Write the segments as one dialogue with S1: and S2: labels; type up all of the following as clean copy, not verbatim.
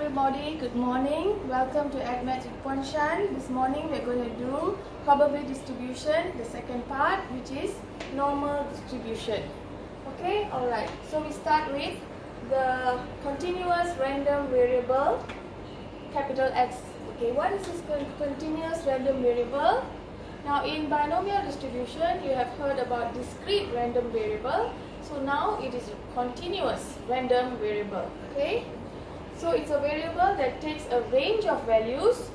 S1: everybody, good morning. Welcome to AgMath with Ponshan. This morning we're going to do probability distribution, the second part, which is normal distribution. Okay, alright. So we start with the continuous random variable, capital X. Okay, what is this continuous random variable? Now in binomial distribution, you have heard about discrete random variable. So now it is continuous random variable. Okay. So it's a variable that takes a range of values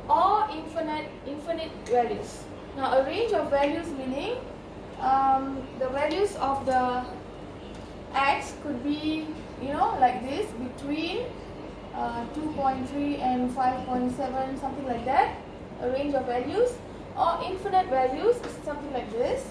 S1: or infinite values. Now a range of values meaning the values of the x could be, like this, between 2.3 and 5.7, something like that, a range of values, or infinite values is something like this,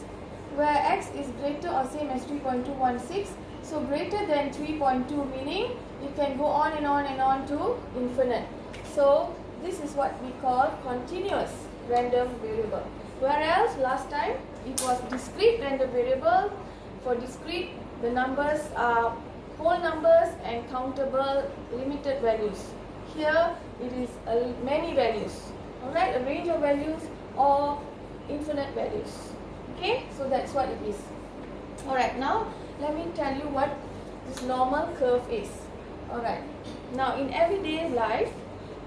S1: where x is greater or same as 3.216. So greater than 3.2 meaning it can go on and on and on to infinite. So this is what we call continuous random variable. Whereas last time it was discrete random variable. For discrete, the numbers are whole numbers and countable limited values. Here it is many values. Alright, a range of values or infinite values. Okay, so that's what it is. Alright, now let me tell you what this normal curve is. Alright, now in everyday life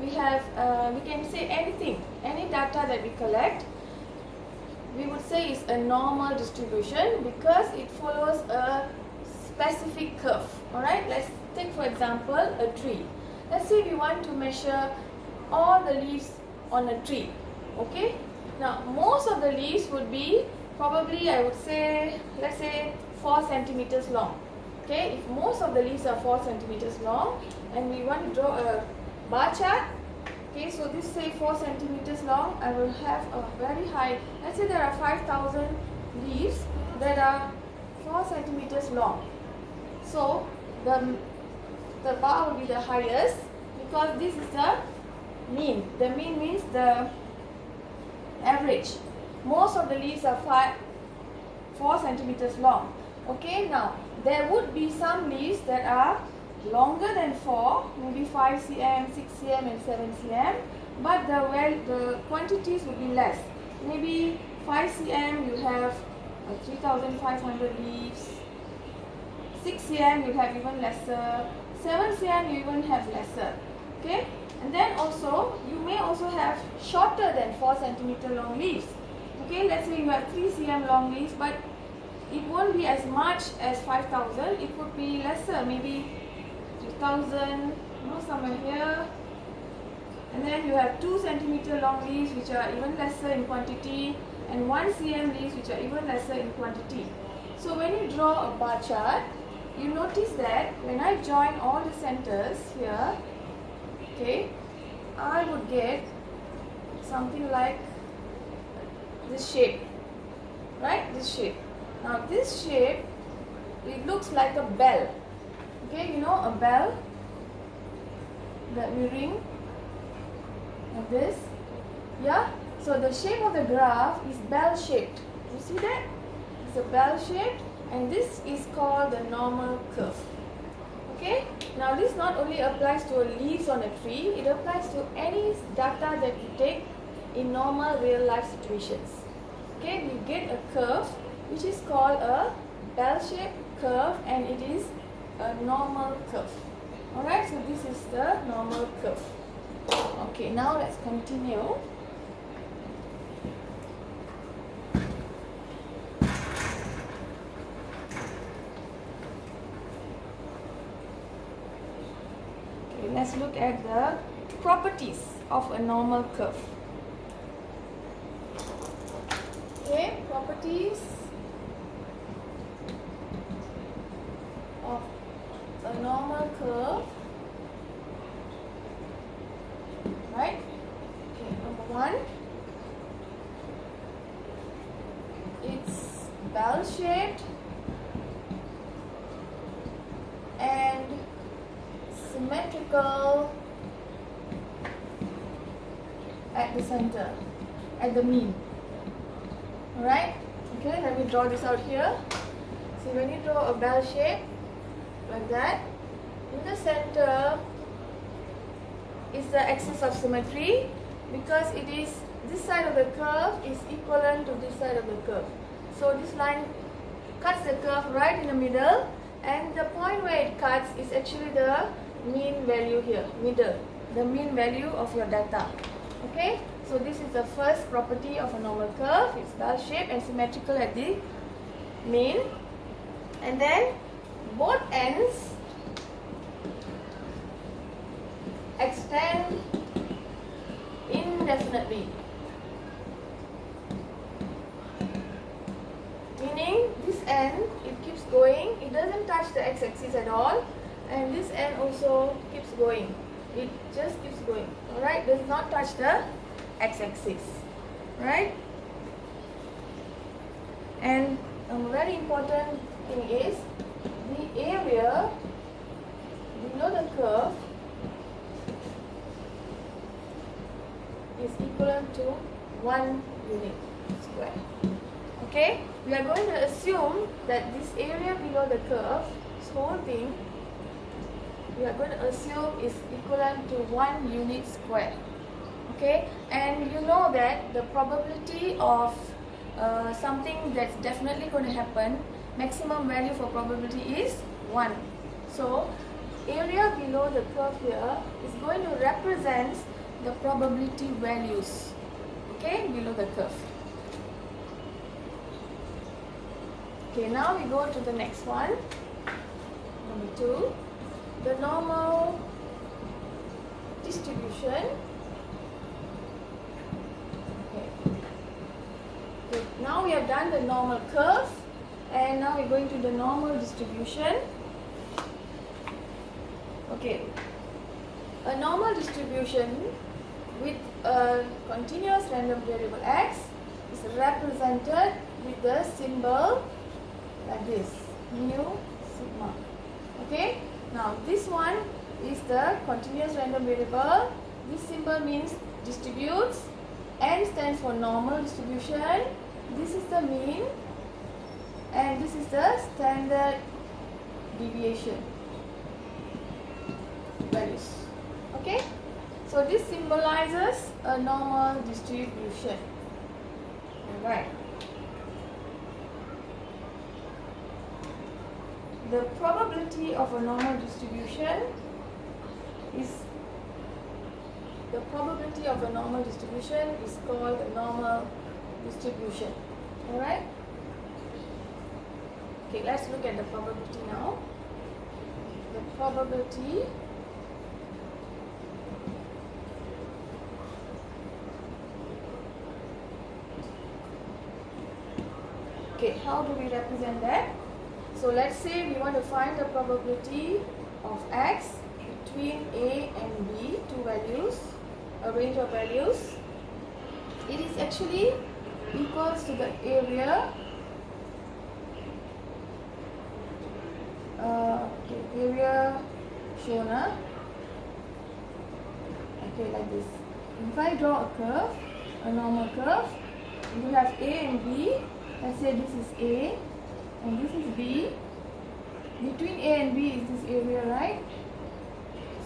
S1: we have we can say anything, any data that we collect, we would say is a normal distribution because it follows a specific curve. Alright, let's take for example a tree. Let's say we want to measure all the leaves on a tree. Okay, now most of the leaves would be probably, I would say, let's say 4 centimeters long. Okay, if most of the leaves are 4 centimeters long and we want to draw a bar chart, okay, so this say 4 centimeters long, I will have a very high, let's say there are 5,000 leaves that are 4 centimeters long. So the bar will be the highest because this is the mean. The mean means the average. Most of the leaves are 4 centimeters long. Okay, now there would be some leaves that are longer than 4, maybe 5 cm, 6 cm and 7 cm, but the quantities would be less. Maybe 5 cm you have 3,500 leaves, 6 cm you have even lesser, 7 cm you even have lesser. Okay, and then also you may also have shorter than 4 centimeter long leaves. Okay, let's say you have 3 cm long leaves, but it won't be as much as 5,000. It could be lesser, maybe 3,000, somewhere here. And then you have 2 centimeter long leaves which are even lesser in quantity, and 1 cm leaves which are even lesser in quantity. So when you draw a bar chart, you notice that when I join all the centers here, okay, I would get something like this shape, right? This shape. Now this shape, it looks like a bell. Okay, a bell that we ring like this. Yeah, so the shape of the graph is bell shaped. You see that? It's a bell shaped, and this is called the normal curve. Okay, now this not only applies to leaves on a tree, it applies to any data that you take in normal real life situations. Okay, we get a curve which is called a bell-shaped curve, and it is a normal curve. Alright, so this is the normal curve. Okay, now let's continue. Okay, let's look at the properties of a normal curve. Okay, properties of a normal curve, right? Okay, number 1, it's bell shaped and symmetrical at the center, at the mean. Alright, okay, let me draw this out here. See, when you draw a bell shape like that, in the center is the axis of symmetry because it is this side of the curve is equivalent to this side of the curve. So this line cuts the curve right in the middle, and the point where it cuts is actually the mean value here, middle, the mean value of your data. Okay, so this is the first property of a normal curve. It's bell-shaped and symmetrical at the mean, and then both ends extend indefinitely, meaning this end, it keeps going, it doesn't touch the x-axis at all, and this end also keeps going, it just keeps going, alright, does not touch the x-axis, right? And a very important thing is the area below the curve is equivalent to 1 unit square. Okay, we are going to assume that this area below the curve, this whole thing, we are going to assume is equivalent to 1 unit square. Okay, and you know that the probability of something that's definitely going to happen, maximum value for probability is 1. So area below the curve here is going to represent the probability values, okay, below the curve. Okay, now we go to the next one, number 2, the normal distribution. Okay, now we have done the normal curve, and now we're going to the normal distribution. Okay, a normal distribution with a continuous random variable x is represented with the symbol like this, mu sigma. Okay, now this one is the continuous random variable. This symbol means distributes. N stands for normal distribution. This is the mean, and this is the standard deviation values. Okay, so this symbolizes a normal distribution. Alright. The probability of a normal distribution is called the normal distribution. Alright? Okay, let's look at the probability now. The probability okay, how do we represent that? So let's say we want to find the probability of x between a and b, two values, a range of values. It is actually equals to the area area shown okay, like this. If I draw a curve, a normal curve, you have a and b. Let's say this is a and this is b. Between a and b is this area, right?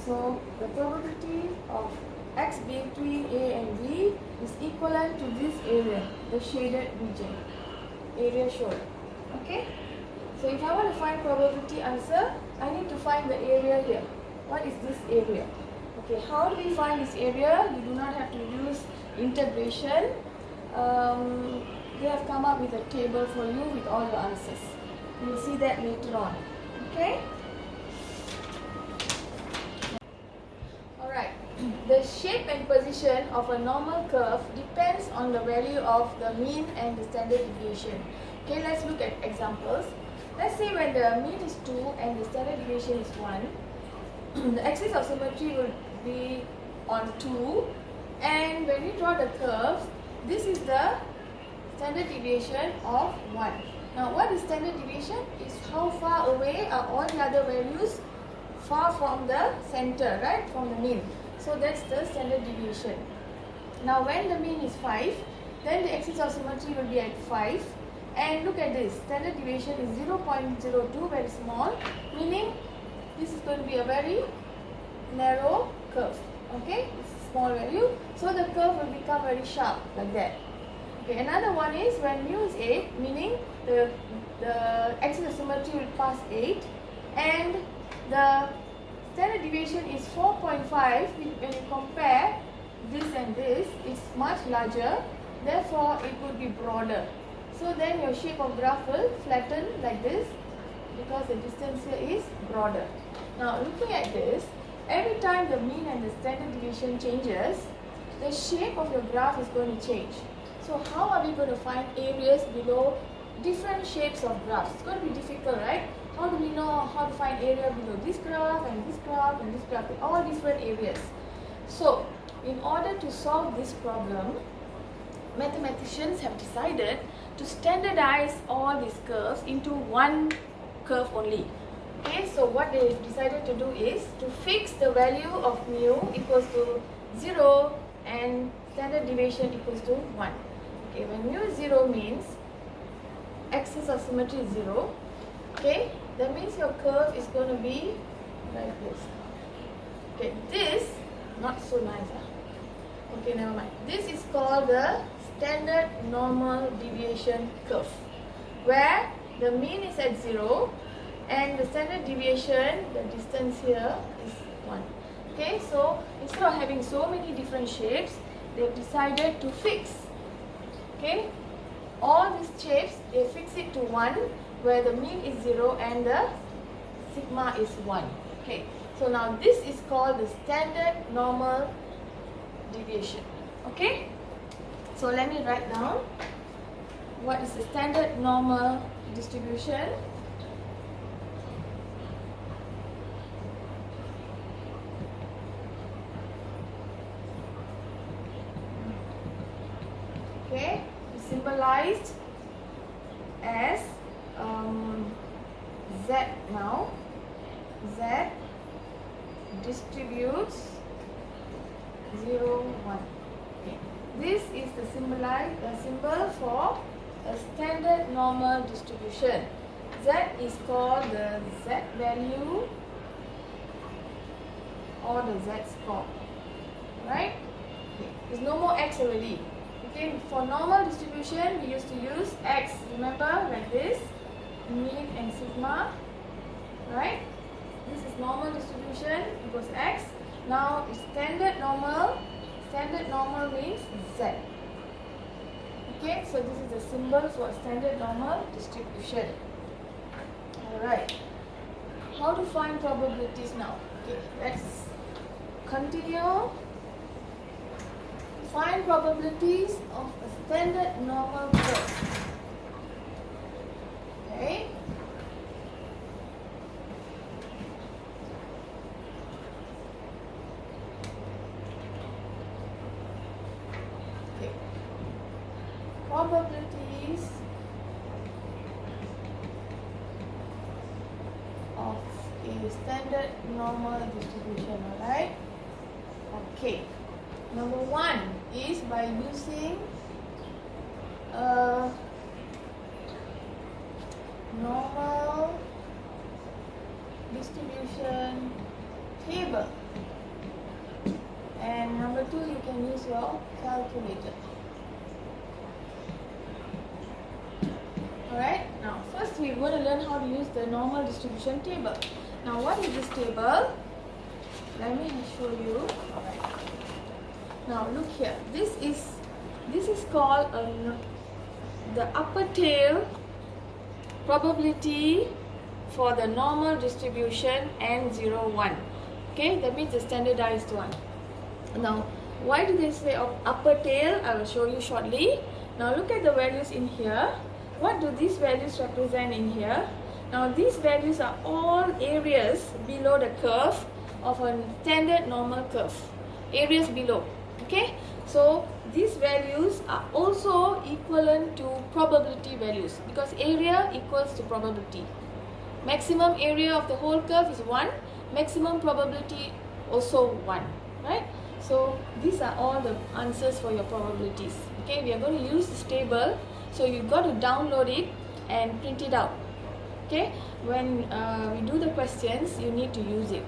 S1: So the probability of x between a and b is equivalent to this area, the shaded region, area shown. Okay, so if I want to find probability answer, I need to find the area here. What is this area? Okay, how do we find this area? You do not have to use integration. They have come up with a table for you with all your answers. You will see that later on. Okay? Alright, the shape and position of a normal curve depends on the value of the mean and the standard deviation. Okay, let's look at examples. Let's say when the mean is 2 and the standard deviation is 1, the axis of symmetry will be on 2, and when we draw the curve, this is the standard deviation of 1. Now what is standard deviation? Is how far away are all the other values far from the center, right, from the mean. So that's the standard deviation. Now when the mean is 5, then the axis of symmetry will be at 5. And look at this, standard deviation is 0.02, very small, meaning this is going to be a very narrow curve. Okay, this is small value. So the curve will become very sharp like that. Okay, another one is when mu is 8, meaning the axis of symmetry will pass 8 and the standard deviation is 4.5. When you compare this and this, it's much larger, therefore it will be broader. So then your shape of graph will flatten like this because the distance here is broader. Now looking at this, every time the mean and the standard deviation changes, the shape of your graph is going to change. So how are we going to find areas below different shapes of graphs? It's going to be difficult, right? How do we know how to find area below this graph and this graph and this graph, all different areas? So in order to solve this problem, mathematicians have decided to standardize all these curves into one curve only. Okay, so what they decided to do is to fix the value of mu equals to 0 and standard deviation equals to 1. Okay, when mu is 0 means axis of symmetry is 0. Okay, that means your curve is going to be like this. Okay, this not so nice. Okay, never mind. This is called the standard normal deviation curve, where the mean is at 0 and the standard deviation, the distance here is 1. Okay, so instead of having so many different shapes, they've decided to fix, okay, all these shapes, they fix it to 1, where the mean is 0 and the sigma is 1. Okay, so now this is called the standard normal deviation. Okay, so let me write down what is the standard normal distribution. Okay, it's symbolized as Z now. Z distributes 0, 1. Okay. This is the symbol for a standard normal distribution. Z is called the Z value or the Z score. Right? Okay. There's no more X already. Okay, for normal distribution, we used to use X. Remember, like this, mean and sigma. Right? This is normal distribution equals X. Now it's standard normal. Standard normal means Z. Okay, so this is the symbol for standard normal distribution. Alright. How to find probabilities now? Okay, let's continue. Find probabilities of a standard normal curve. Okay. Probabilities of a standard normal distribution, alright? Okay. Number 1 is by using a normal distribution table. And number 2, you can use your calculator. Alright, now first we're going to learn how to use the normal distribution table. Now what is this table? Let me show you. Alright. Now look here. This is called the upper tail probability for the normal distribution n 0, 1. Okay, that means the standardized one. Now why do they say of upper tail? I will show you shortly. Now look at the values in here. What do these values represent in here? Now these values are all areas below the curve of a standard normal curve. Areas below. Okay, so these values are also equivalent to probability values because area equals to probability. Maximum area of the whole curve is 1, maximum probability also 1, right? So these are all the answers for your probabilities. Okay, we are going to use this table, so you've got to download it and print it out. Okay, when we do the questions, you need to use it.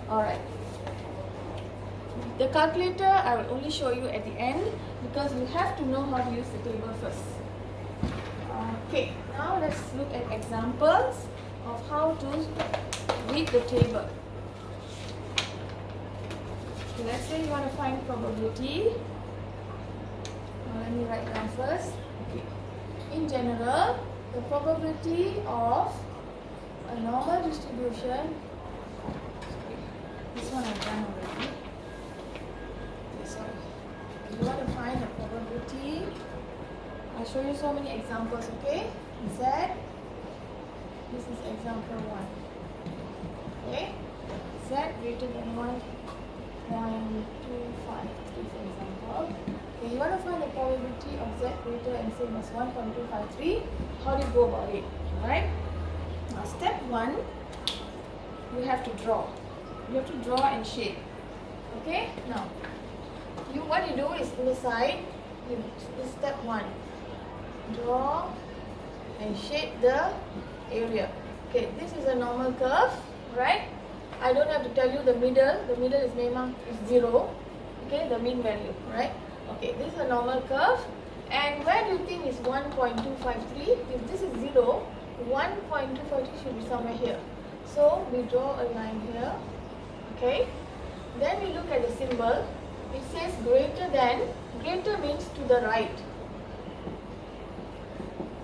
S1: Alright. The calculator I will only show you at the end because you have to know how to use the table first. Okay, now let's look at examples of how to read the table. Okay, let's say you want to find probability. Let me write down first. Okay. In general, the probability of a normal distribution. This one I've done already. Okay, sorry. You want to find the probability. I'll show you so many examples, okay? Z. This is example 1. Okay? Z greater than 1.25, for example. Okay, you want to find the probability of Z greater and same as 1.253. How do you go about it? Alright? Now, step 1, you have to draw. You have to draw and shape. Okay? Now, what you do is in the side, this step 1. Draw and shape the area. Okay, this is a normal curve, right? I don't have to tell you the middle. The middle is memang 0. Okay, the mean value, right? Okay, this is a normal curve. And where do you think is 1.253? If this is 0, 1.253 should be somewhere here. So we draw a line here. Okay. Then we look at the symbol. It says greater than. Greater means to the right.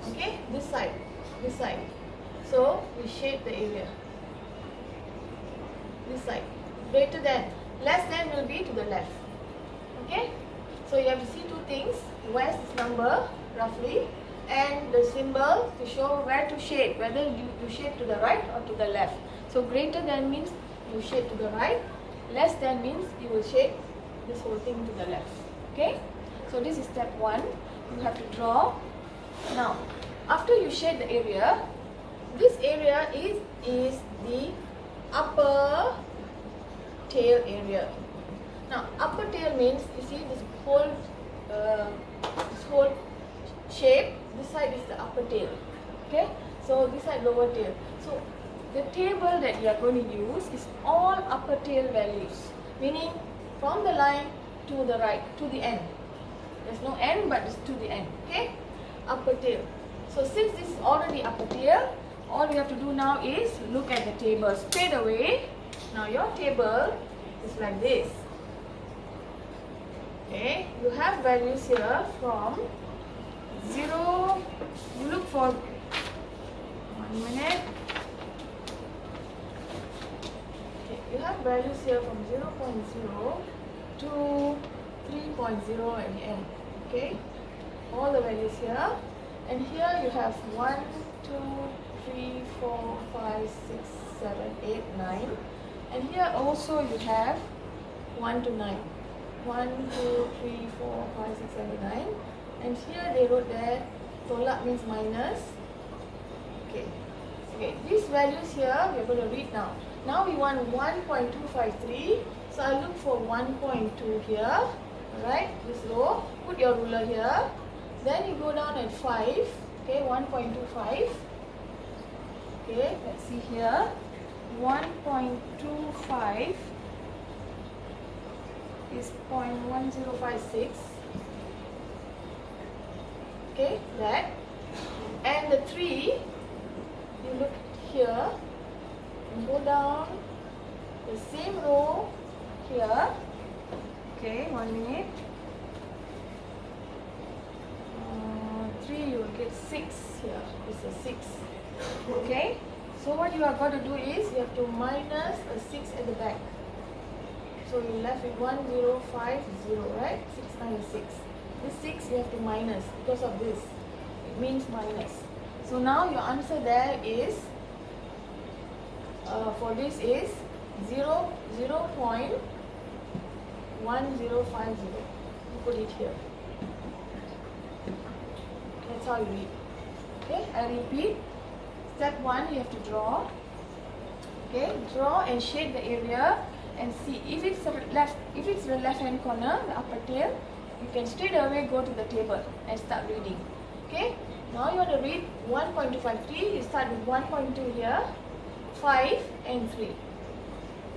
S1: Okay, this side. This side. So we shape the area. This side. Greater than. Less than will be to the left. Okay. So you have to see two things. Where's this number roughly, and the symbol to show where to shape, whether you shape to the right or to the left. So greater than means you shape to the right, less than means you will shape this whole thing to the left. Okay, so this is step 1. You have to draw. Now after you shape the area, this area is the upper tail area. Now upper tail means, you see this whole shape, this side is the upper tail. Okay, so this side lower tail. So the table that you are going to use is all upper tail values, meaning from the line to the right, to the end. There's no end, but it's to the end. Okay, upper tail. So since this is already upper tail, all we have to do now is look at the table straight away. Now your table is like this. Okay, you have values here from 0, you look for 1 minute. Okay, you have values here from 0.0 to 3.0 at the end. Okay, all the values here. And here you have 1, 2, 3, 4, 5, 6, 7, 8, 9. And here also you have 1 to 9. 1, 2, 3, 4, 5, 6, 7, 9. And here they wrote there, tolak means minus. Okay. Okay, these values here we are going to read now. Now we want 1.253. So I look for 1.2 here. Alright, this row. Put your ruler here. Then you go down at 5. Okay, 1.25. Okay, let's see here. 1.25 is 0.1056. Okay, that. And the 3, you look here and go down the same row here. Okay, 1 minute. 3, you will get 6 here. This is 6. Okay, so what you are going to do is you have to minus a 6 at the back. So you left with 1050, right? 6 minus 6. This 6 you have to minus because of this. It means minus. So now your answer there is, for this is 0.1050. You put it here. That's how you read. Okay, I repeat. Step 1, you have to draw. Okay, draw and shade the area and see if it's the left hand corner, the upper tail, you can straight away go to the table and start reading. Okay, now you want to read 1.253. You start with 1.2 here, 5 and 3.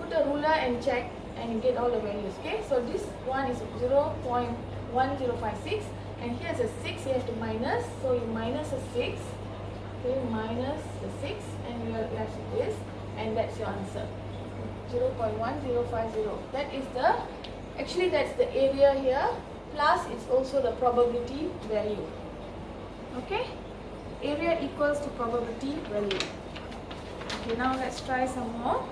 S1: Put a ruler and check and you get all the values. Okay, so this one is 0.1056, and here's a 6, you have to minus, so you minus a 6, okay, minus the 6, and you are left with this, and that's your answer, 0.1050. That is the, actually that's the area here, plus it's also the probability value. Okay, area equals to probability value. Okay, now let's try some more.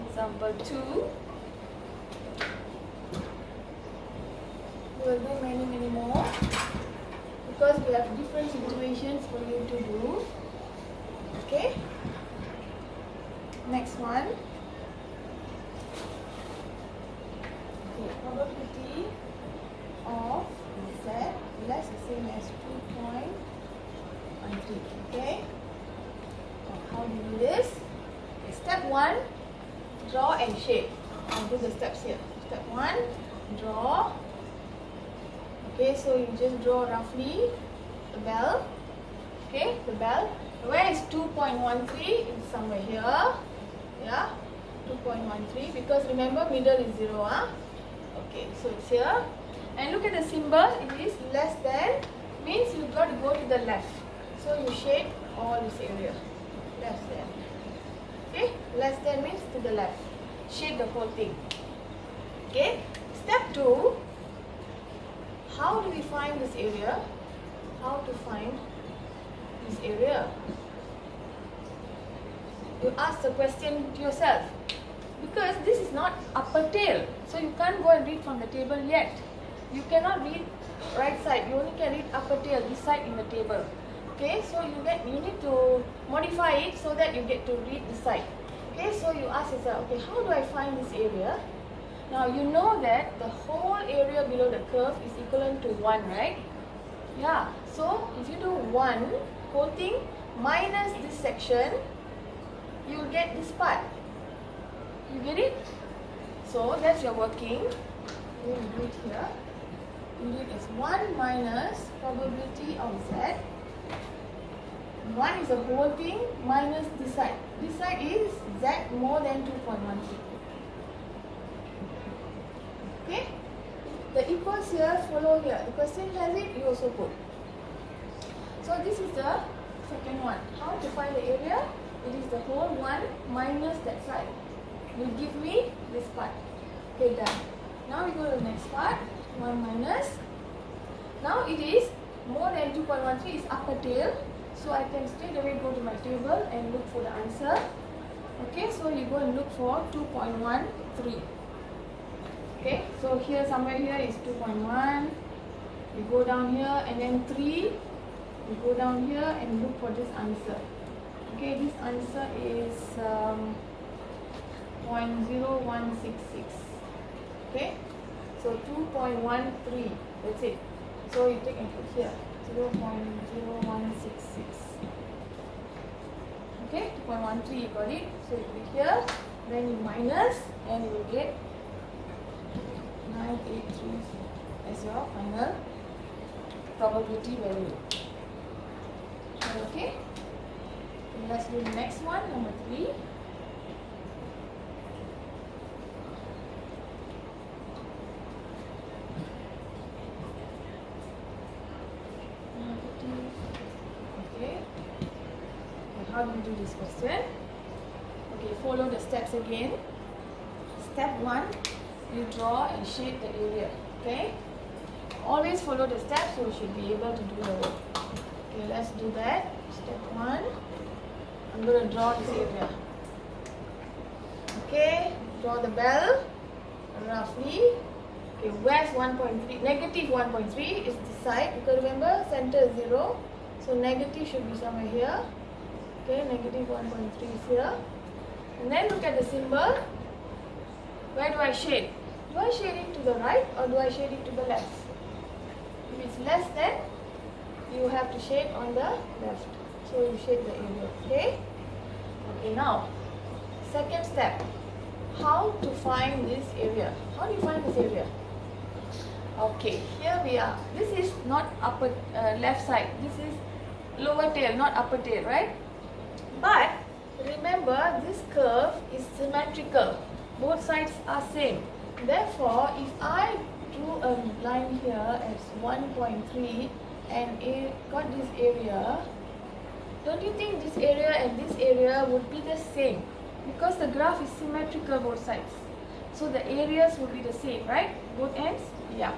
S1: Example 2. We will do many more because we have different situations for you to do. Okay. Next one. Okay, probability of Z less the same as 2.13. Okay. How do you do this? Okay, step 1. Draw and shade. I'll do the steps here. Step 1, draw. Okay, so you just draw roughly the bell. Okay, the bell. Where is 2.13? It's somewhere here. Yeah, 2.13, because remember middle is 0. Okay, so it's here. And look at the symbol. It is less than, means you've got to go to the left. So you shade all this area. Less than. Okay, less than means to the left. Shade the whole thing. Okay, step 2. How do we find this area? How to find this area? You ask the question to yourself, because this is not upper tail, so you can't go and read from the table yet. You cannot read right side. You only can read upper tail, this side in the table. Okay, so you need to modify it so that you get to read this side. Okay, so you ask yourself, okay, how do I find this area? Now you know that the whole area below the curve is equivalent to 1, right? Yeah, so if you do 1 whole thing minus this section, you will get this part. You get it? So that's your working. You will do it here. You do it as 1 minus probability of Z. 1 is the whole thing minus this side. This side is Z more than 2.13. Okay? The equals here follow here. The question has it, you also put. So this is the second one. How to find the area? It is the whole 1 minus that side. Will give me this part. Okay, done. Now we go to the next part. 1 minus. Now it is more than 2.13 is upper tail. So I can straight away go to my table and look for the answer. Okay, so you go and look for 2.13. Okay, so here somewhere here is 2.1. You go down here and then 3. You go down here and look for this answer. Okay, this answer is 0.0166. Okay, so 2.13. That's it. So you take and put here 0.0166. Okay, 2.13 you got it. So you put here, then you minus, and you will get 983 as your final probability value. Okay, let's do the next one, number 3. Okay, how do we do this question? Okay, follow the steps again. Step 1, you draw and shade the area. Okay, always follow the steps, so you should be able to do the work. Okay, let's do that. Step 1, I'm going to draw this area. Okay, draw the bell roughly. Okay, where's 1.3? Negative 1.3 is this side, because remember center is 0, so negative should be somewhere here. Okay, negative 1.3 is here. And then look at the symbol. Where do I shade? Do I shade it to the right or do I shade it to the left? If it's less than, you have to shade on the left. So you shade the area. Okay? Okay, now, second step. How to find this area? How do you find this area? Okay, here we are. This is not upper left side. This is lower tail, not upper tail, right? But remember this curve is symmetrical. Both sides are same. Therefore, if I drew a line here as 1.3 and got this area, don't you think this area and this area would be the same? Because the graph is symmetrical both sides. So the areas would be the same, right? Both ends? Yeah.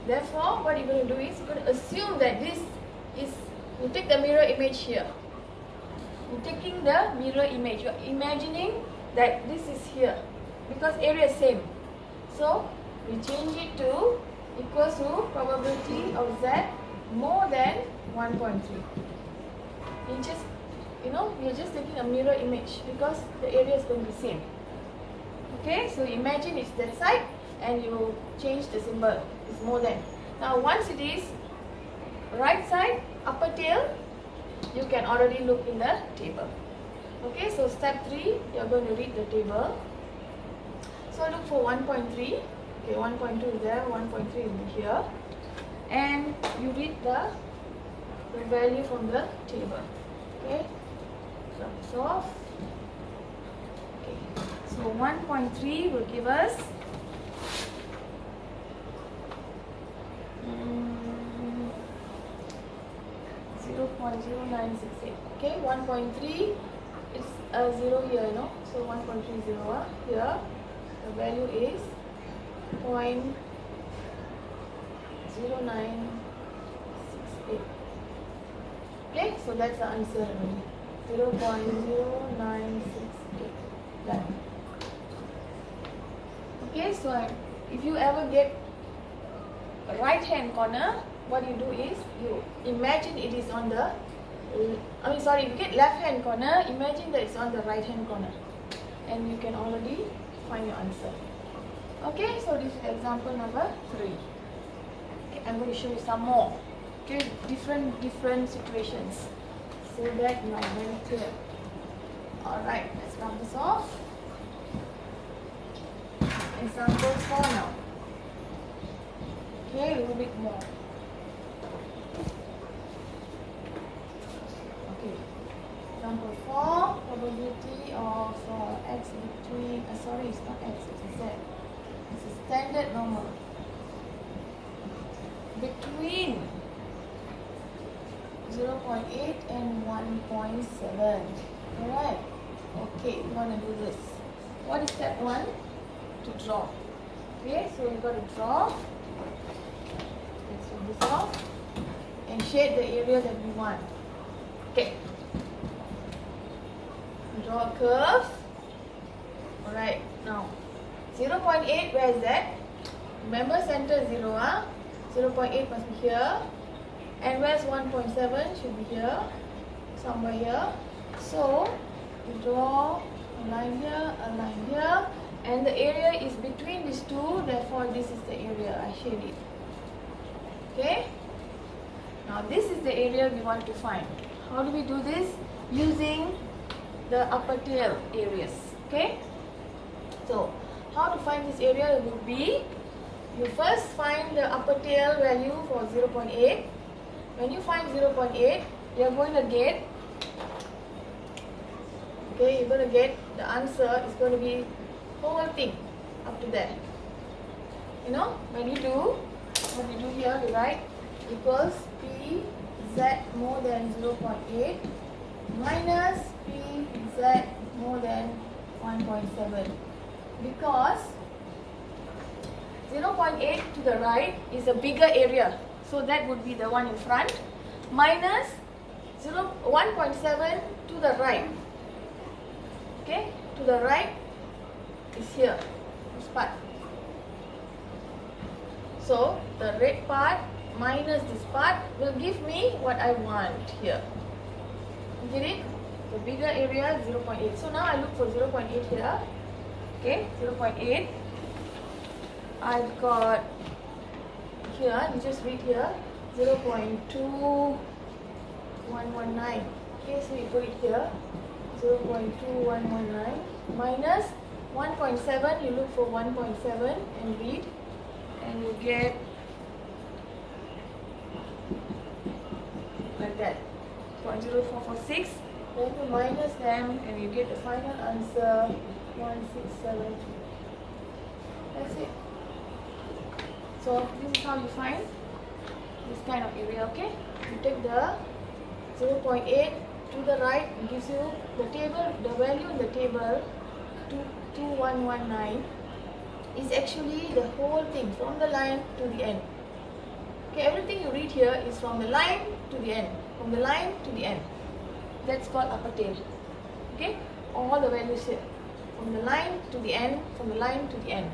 S1: Therefore, what you're going to do is, you're going to assume that this is, you take the mirror image here. You're taking the mirror image. You're imagining that this is here. Because area is same. So, we change it to equals to probability of Z more than 1.3. You just, we're just taking a mirror image because the area is going to be same. Okay, so imagine it's that side and you change the symbol. It's more than. Now, once it is right side, upper tail, you can already look in the table. Okay, so step 3, you're going to read the table. So look for 1.3. Okay, 1.2 is there, 1.3 will be here. And you read the value from the table. Okay, drops off. Okay, so 1.3 will give us 0.0968. Okay, 1.3 is 0 here, so 1.30 here. The value is 0.0968. Okay, so that's the answer already. 0.0968. Done. Okay, so if you ever get a right hand corner, what you do is you imagine it is on the, if you get left hand corner, imagine that it's on the right hand corner, and you can already find your answer. Okay, so this is example number 3. Okay, I'm going to show you some more. Okay, different situations, so that you are very clear. Alright, let's rub this off. Example 4 now. Okay, a little bit more. Okay, example 4, probability of x between, sorry, it's not x, it's a z. It's a standard normal. Between 0.8 and 1.7. Alright, okay, we want to do this. What is step 1? To draw. Okay, so we've got to draw. Let's turn this off and shade the area that we want. Okay, draw a curve. Alright, now 0.8, where is that? Remember, center 0, 0.8 must be here. And where's 1.7? Should be here, somewhere here. So, you draw a line here, and the area is between these two, therefore this is the area, I shade it. Okay? Now this is the area we want to find. How do we do this? Using the upper tail areas. Okay? So, how to find this area would be, you first find the upper tail value for 0.8. When you find 0.8, you are going to get, you're going to get the answer is going to be whole thing up to there. When you do, what you do here, you write equals PZ more than 0.8 minus PZ more than 1.7. Because 0.8 to the right is a bigger area. So that would be the one in front, minus 1.7 to the right. Okay, to the right is here, this part. So the red part minus this part will give me what I want here. You get it? The bigger area 0.8. So now I look for 0.8 here. Okay, 0.8. I've got here, you just read here, 0.2119. Okay, so you put it here, 0.2119 minus 1.7, you look for 1.7 and read, and you get like that, 0.0446 Then you minus them and you get the final answer 1672. That's it. So this is how you find this kind of area, okay? You take the 0.8 to the right, it gives you the table, the value in the table 2119 is actually the whole thing from the line to the end. Okay, everything you read here is from the line to the end, from the line to the end. That's called upper tail. Okay, all the values here from the line to the end, from the line to the end.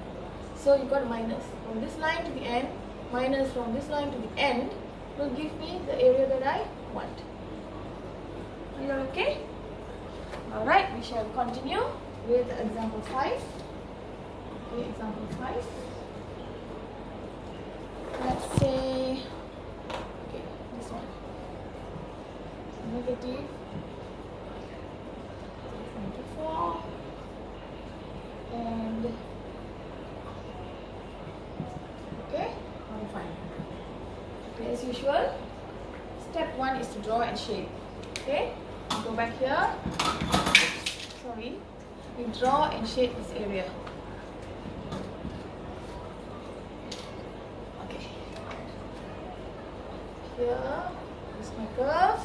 S1: So you got minus from this line to the end, minus from this line to the end will give me the area that I want. Are you okay? Alright, we shall continue with example 5. Okay, example 5. Let's say, okay, this one. Negative 24 and okay, I'm fine. Okay, as usual, step 1 is to draw and shape. Okay, go back here. Sorry, we draw and shape this area. Okay, here is my curve.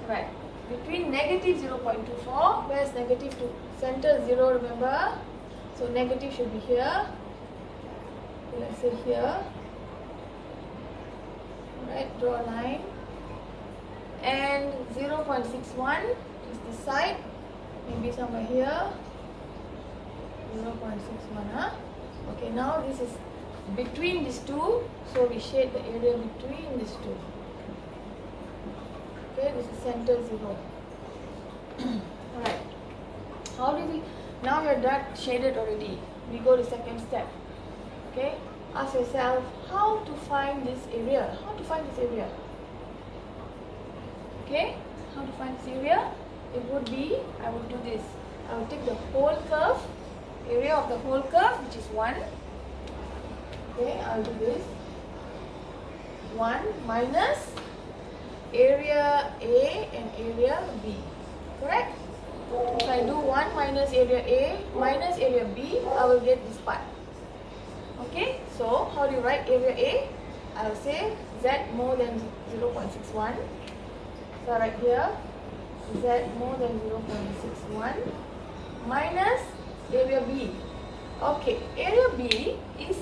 S1: Right, between negative 0.24, where's negative to center 0, remember? So negative should be here. Let's say here. Alright, draw a line. And 0.61 is this side. Maybe somewhere here. 0.61, huh? Okay, now this is between these two, so we shade the area between these two. Okay, this is center 0. Alright, how do we, now you're that shaded already, we go to second step. Okay, ask yourself how to find this area. How to find this area? Okay, how to find this area? It would be, I would do this. I will take the whole curve, area of the whole curve, which is 1. Okay, I'll do this. 1 minus area A and area B. Correct? If I do 1 minus area A minus area B, I will get this part. Okay, so how do you write area A? I will say Z more than 0.61. So right here, Z more than 0.61 minus area B. Okay, area B is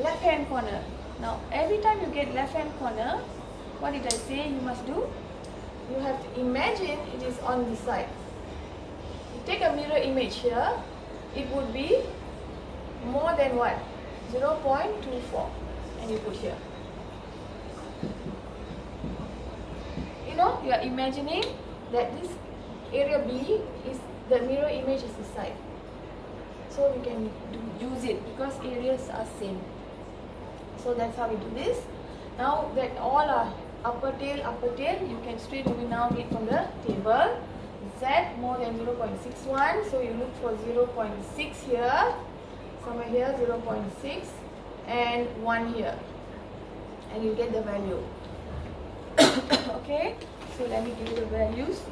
S1: left hand corner. Now every time you get left hand corner, what did I say you must do? You have to imagine it is on this side. You take a mirror image here, it would be more than what? 0.24, and you put here. You know, you are imagining that this area B is, the mirror image is this side. So we can use it because areas are same. So that's how we do this. Now that all are upper tail, you can straight away now read from the table. Z more than 0.61, so you look for 0.6 here, somewhere here 0.6 and 1 here, and you get the value. Okay, so let me give you the values.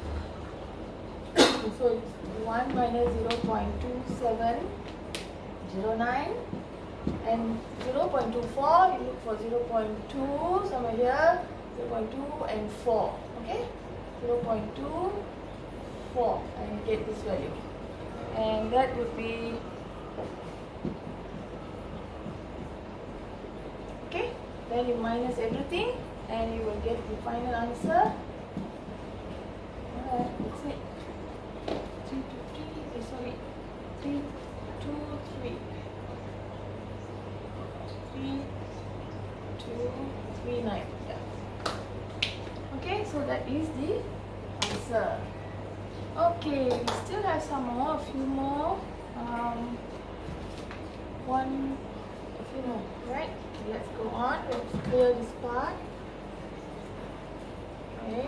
S1: So it's 1 minus 0.2709 and 0.24, you look for 0.2 somewhere here, 0.2 and 4. Okay, 0.2, 4, and you get this value, and that would be okay. Then you minus everything and you will get the final answer. Alright, that's it. 3 to 3, sorry, 3 2 3 3 2 3 9. Yeah. Okay, so that is the answer. Okay, we still have some more, a few more. A few more, right? Let's go on. Let's clear this part. Okay.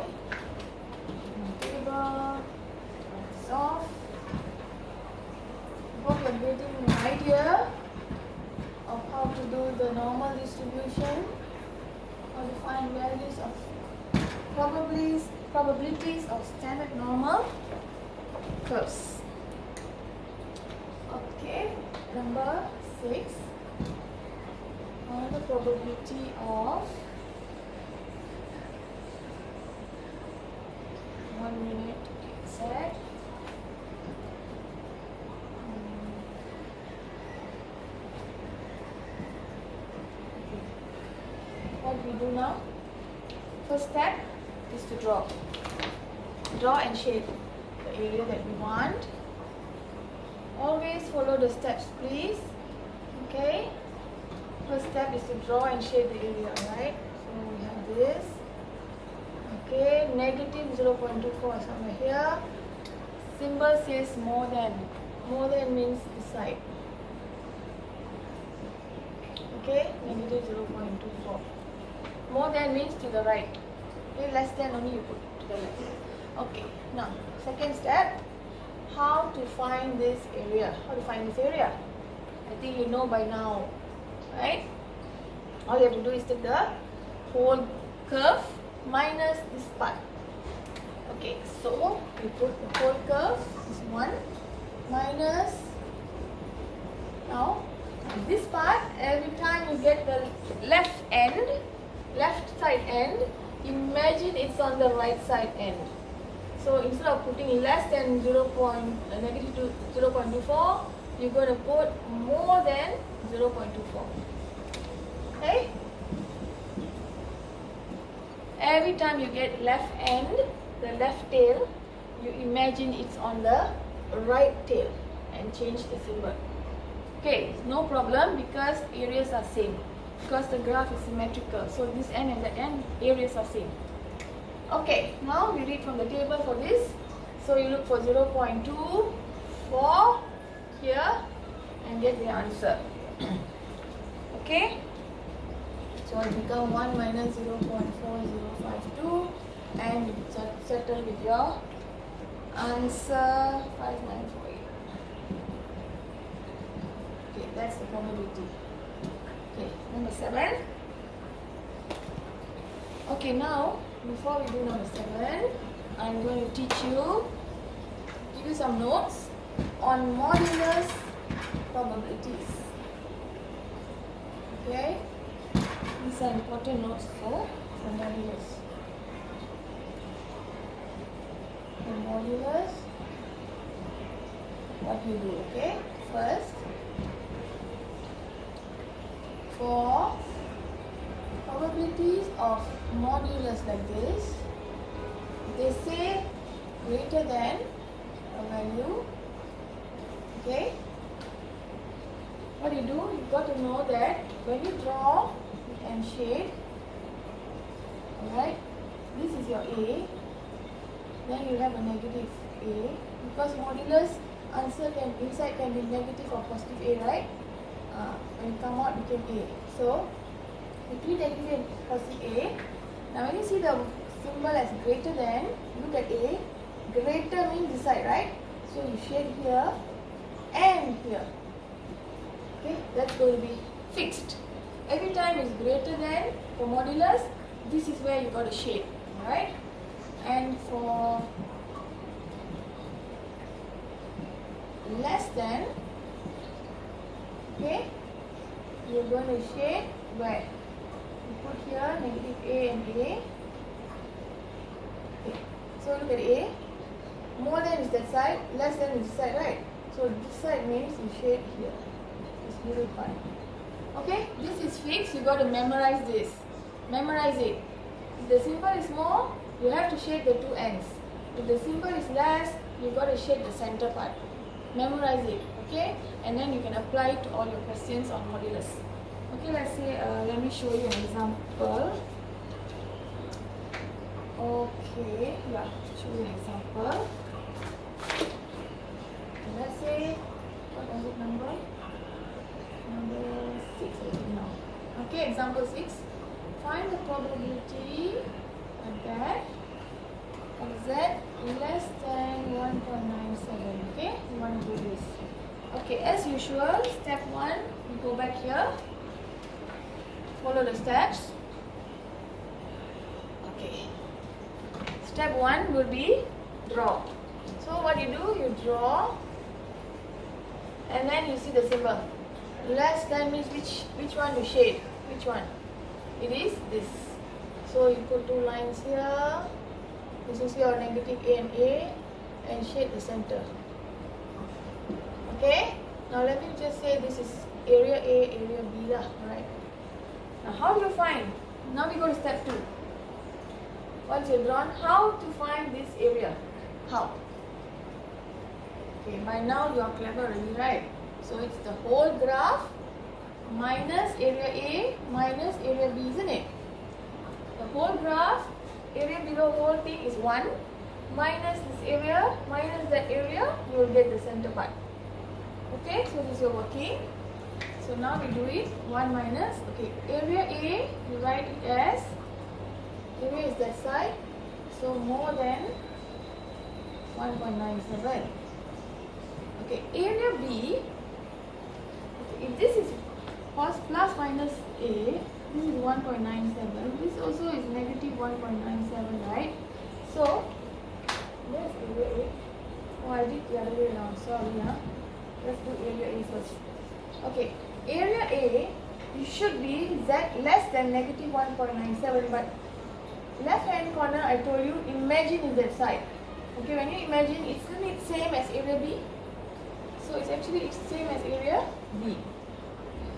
S1: Table. It's off. Hope you're getting an idea of how to do the normal distribution, how to find values of probablies probabilities of standard normal curves. Okay, number 6. The probability of 1 minute to be exact. What we do now? First step is to draw and shade the area that we want. Always follow the steps, please. Okay. First step is to draw and shade the area, right? So we have this. Okay, negative 0.24 somewhere here. Symbol says more than. More than means this side. Okay, negative 0.24. More than means to the right. Okay, less than only you put to the left. Okay, now second step, how to find this area. How to find this area? I think you know by now, right? All you have to do is take the whole curve minus this part. Okay, so we put the whole curve, this one, minus. Now this part, every time you get the left side end, imagine it's on the right side end. So instead of putting less than negative 0.24, you're going to put more than 0.24. Okay? Every time you get left end, the left tail, you imagine it's on the right tail and change the symbol. Okay, no problem because areas are same. Because the graph is symmetrical. So this end and that end, areas are same. Okay, now we read from the table for this. So you look for 0.24 here and get the answer. Okay? So it becomes 1 minus 0.4052 and you settle with your answer 5948. Okay, that's the probability. Okay, number 7. Okay, now before we do number 7, I'm going to give you some notes on modulus probabilities. Okay, these are important notes for modulus. The modulus, what you do, okay? First, for probabilities of modulus like this, they say greater than a value. Okay, what you do, you've got to know that when you draw and shade, alright, this is your A, then you have a negative A, because modulus answer inside can be negative or positive A, right? When you come out became A. So between negative and positive A, now when you see the symbol as greater than, look at A, greater means this side, right? So you shade here and here. Okay, that's going to be fixed. Every time it's greater than, for modulus, this is where you got to shade, alright? And for less than, okay, you're going to shade where? You put here negative A and A. Okay. So look at A. More than is that side, less than is this side, right? So this side means you shade here. This middle part. Okay, this is fixed. You got to memorize this. Memorize it. If the symbol is more, you have to shade the two ends. If the symbol is less, you got to shade the center part. Memorize it, okay? And then you can apply it to all your questions on modulus. Okay, let's say, let me show you an example. Okay, yeah, show you an example. Let's say, what was it number? Number 6, I think now. Okay, example 6. Find the probability that of z less than 1.97. Okay, you want to do this. Okay, as usual, step 1, you go back here. Follow the steps. Okay. step 1 will be draw. So what you do, you draw and then you see the symbol. Less than means which one you shade? Which one? It is this. So you put two lines here. This is your negative A and shade the center. Okay? Now let me just say this is area A, area B lah, right? Now how do you find? Now we go to step 2. Once you've drawn, how to find this area? How? Okay, by now you are clever already, right? So it's the whole graph minus area A minus area B, isn't it? The whole graph, area below whole thing is 1 minus this area minus that area, you will get the center part. Okay, so this is your working. So now we do it 1 minus, okay, area A, you write it as, area is that side, so more than 1.97. Okay, area B, okay, if this is plus minus A, this is 1.97, this also is negative 1.97, right? So, where's area A? Oh, I did the other way around, sorry. Let's do area A first. Okay, area A, it should be Z less than negative 1.97, but left hand corner I told you, imagine is that side. Okay, when you imagine, isn't it same as area B? So it's actually same as area B.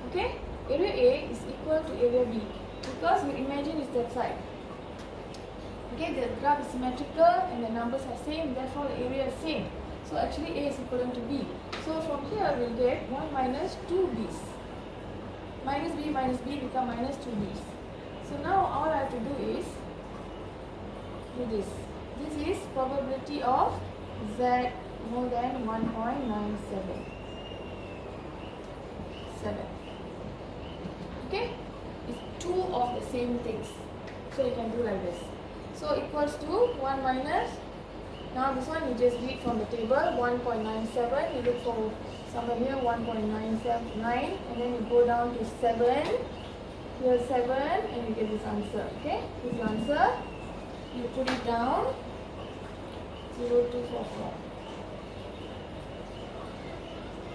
S1: Okay, area A is equal to area B because you imagine is that side. Okay, the graph is symmetrical and the numbers are same, therefore the area is same. So actually A is equivalent to B. So from here we'll get 1 minus 2B's. Minus B become minus 2B's. So now all I have to do is do this. This is probability of Z more than 1.97. Okay? It's two of the same things. So you can do like this. So equals to 1 minus, now this one you just read from the table, 1.97, you look for somewhere here 1.979 and then you go down to 7, here 7 and you get this answer. Okay? This is the answer. You put it down, 0244.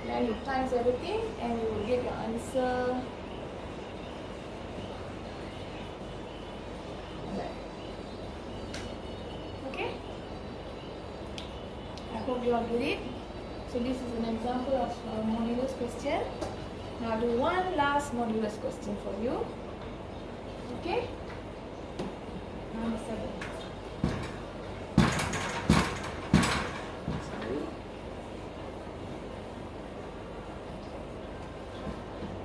S1: Then you times everything and you will get your answer. Okay? I hope you all get it. So this is an example of a modulus question. Now I'll do one last modulus question for you. Okay? Number 7.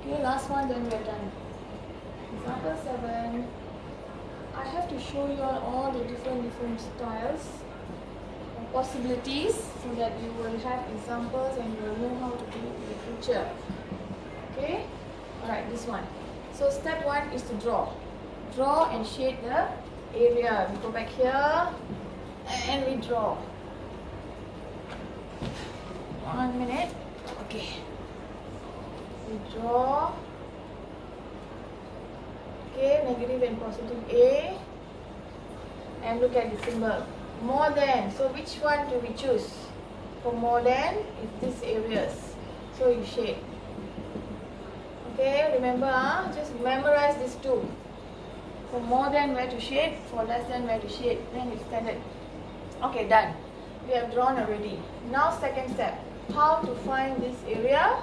S1: Okay, last one, then we're done. Example 7. I have to show you all the different styles and possibilities so that you will have examples and you will know how to do it in the future. Okay? Alright, this one. So step 1 is to draw. Draw and shade the area. We go back here and we draw. 1 minute. Okay. We draw. Okay, negative and positive A. And look at the symbol. More than. So which one do we choose? For more than, it's these areas. So you shade. Okay, remember, just memorize these two. For more than where to shade, for less than where to shade. Then it's standard. Okay, done. We have drawn already. Now second step. How to find this area?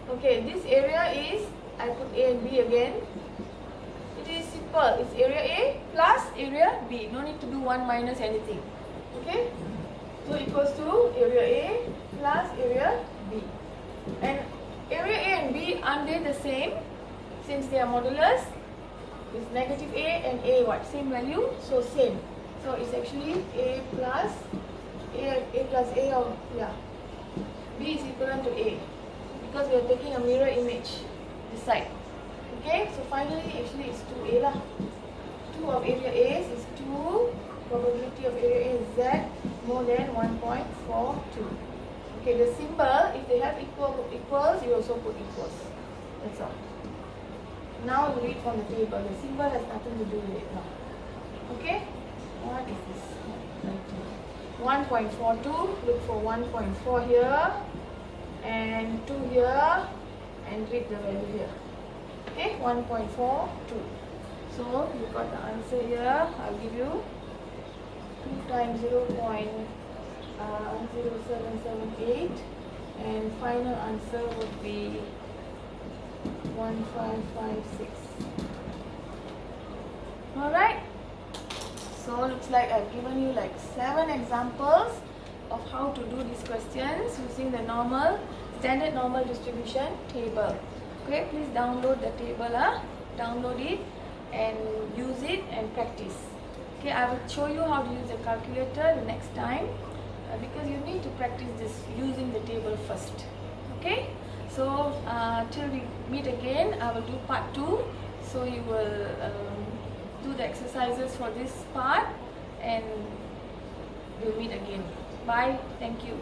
S1: Okay, this area is, I put A and B again. It is simple. It's area A plus area B. No need to do 1 minus anything. Okay? So equals to area A plus area B. And area A and B, aren't they the same? Since they are modulus, it's negative A and A what? Same value? So same. So it's actually A plus A or yeah. B is equivalent to A. Because we are taking a mirror image this side. Okay, so finally actually it's 2A lah. 2 of area A is 2. Probability of area A is Z more than 1.42. Okay, the symbol, if they have equals, you also put equals. That's all. Now you read from the table. The symbol has nothing to do with it now. Okay? What is this? 1.42, look for 1.4 here and 2 here and read the value here. Okay, 1.42. So you got the answer here. I'll give you 2 times 0.0778 and final answer would be 1556. Alright, so looks like I've given you like 7 examples of how to do these questions using the standard normal distribution table. Okay, please download the table, download it and use it and practice. Okay, I will show you how to use the calculator the next time because you need to practice this using the table first. Okay, so till we meet again, I will do part 2. So you will do the exercises for this part and we'll meet again. Bye. Thank you.